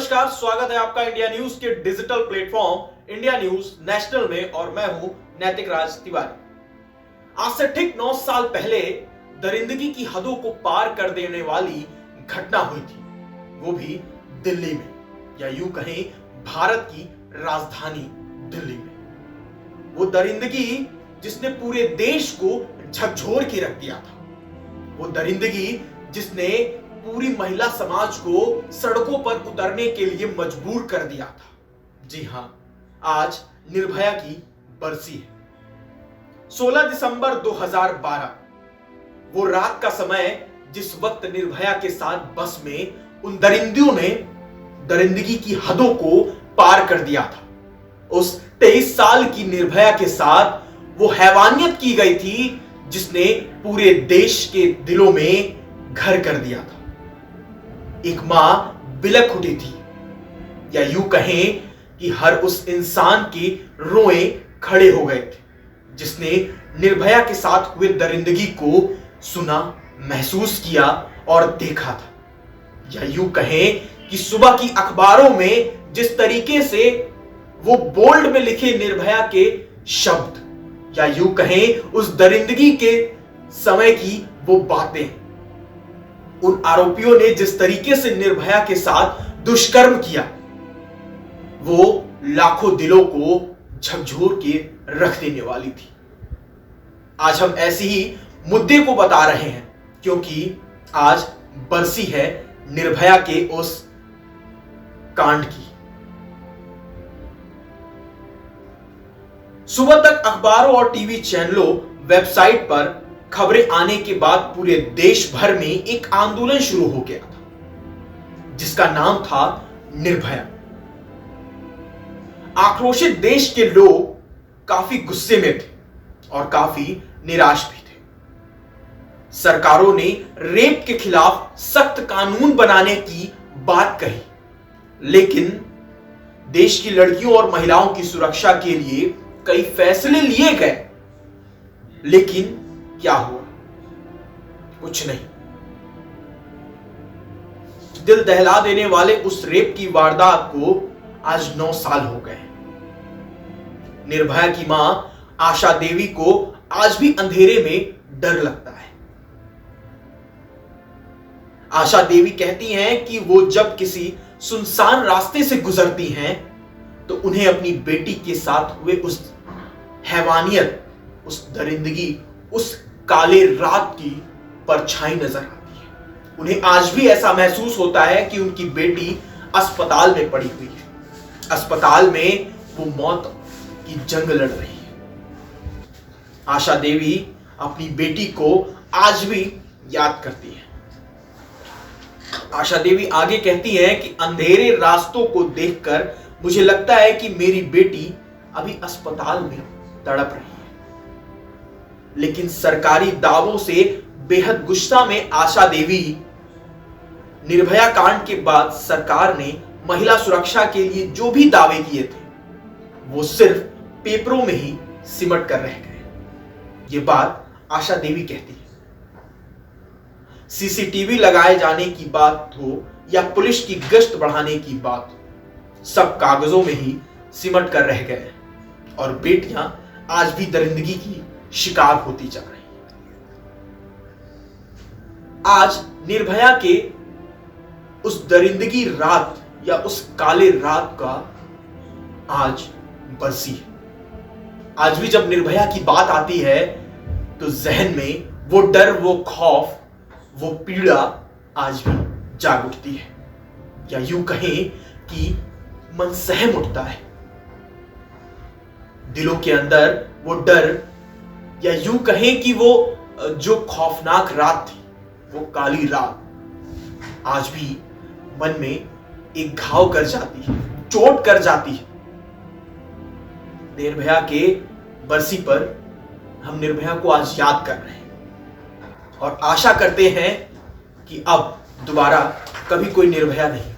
नमस्कार, स्वागत है आपका इंडिया न्यूज के digital platform India news national में और मैं हूं नैतिक राज तिवारी। आज से ठीक 9 साल पहले दरिंदगी की हदों को पार कर देने वाली घटना हुई थी, वो भी दिल्ली में, या यूं कहें भारत की राजधानी दिल्ली में। वो दरिंदगी जिसने पूरे देश को झकझोर के रख दिया था, वो दरिंदगी जिसने पूरी महिला समाज को सड़कों पर उतरने के लिए मजबूर कर दिया था। जी हां, आज निर्भया की बरसी है। 16 दिसंबर 2012 वो रात का समय जिस वक्त निर्भया के साथ बस में उन दरिंदियों ने दरिंदगी की हदों को पार कर दिया था। उस 23 साल की निर्भया के साथ वो हैवानियत की गई थी जिसने पूरे देश के दिलों में घर कर दिया था। एक मां बिलख उठी थी, या यूं कहें कि हर उस इंसान के रोए खड़े हो गए थे जिसने निर्भया के साथ हुए दरिंदगी को सुना, महसूस किया और देखा था। या यूं कहें कि सुबह की अखबारों में जिस तरीके से वो बोल्ड में लिखे निर्भया के शब्द, या यूं कहें उस दरिंदगी के समय की वो बातें, उन आरोपियों ने जिस तरीके से निर्भया के साथ दुष्कर्म किया, वो लाखों दिलों को झकझोर के रख देने वाली थी। आज हम ऐसे ही मुद्दे को बता रहे हैं क्योंकि आज बरसी है निर्भया के उस कांड की। सुबह तक अखबारों और टीवी चैनलों, वेबसाइट पर खबरें आने के बाद पूरे देश भर में एक आंदोलन शुरू हो गया था जिसका नाम था निर्भया। आक्रोशित देश के लोग काफी गुस्से में थे और काफी निराश भी थे। सरकारों ने रेप के खिलाफ सख्त कानून बनाने की बात कही, लेकिन देश की लड़कियों और महिलाओं की सुरक्षा के लिए कई फैसले लिए गए, लेकिन क्या हुआ? कुछ नहीं। दिल दहला देने वाले उस रेप की वारदात को आज 9 साल हो गए। निर्भया की मां आशा देवी को आज भी अंधेरे में डर लगता है। आशा देवी कहती हैं कि वो जब किसी सुनसान रास्ते से गुजरती हैं तो उन्हें अपनी बेटी के साथ हुए उस हैवानियत, उस दरिंदगी, उस काले रात की परछाई नजर आती है। उन्हें आज भी ऐसा महसूस होता है कि उनकी बेटी अस्पताल में पड़ी हुई है, अस्पताल में वो मौत की जंग लड़ रही है। आशा देवी अपनी बेटी को आज भी याद करती है। आशा देवी आगे कहती है कि अंधेरे रास्तों को देखकर मुझे लगता है कि मेरी बेटी अभी अस्पताल में तड़प रही है। लेकिन सरकारी दावों से बेहद गुस्सा में आशा देवी, निर्भया कांड के बाद सरकार ने महिला सुरक्षा के लिए जो भी दावे किए थे वो सिर्फ पेपरों में ही सिमट कर रह गए। ये बात आशा देवी कहती है। सीसीटीवी लगाए जाने की बात हो या पुलिस की गश्त बढ़ाने की बात, सब कागजों में ही सिमट कर रह गए और बेटियां आज भी दरिंदगी की शिकार होती जा रही है। आज निर्भया के उस दरिंदगी रात या उस काले रात का आज बरसी है। आज भी जब निर्भया की बात आती है तो जहन में वो डर, वो खौफ, वो पीड़ा आज भी जाग उठती है, या यूं कहें कि मन सहम उठता है। दिलों के अंदर वो डर, या यूं कहें कि वो जो खौफनाक रात थी, वो काली रात आज भी मन में एक घाव कर जाती है, चोट कर जाती है। निर्भया के बरसी पर हम निर्भया को आज याद कर रहे हैं और आशा करते हैं कि अब दोबारा कभी कोई निर्भया नहीं।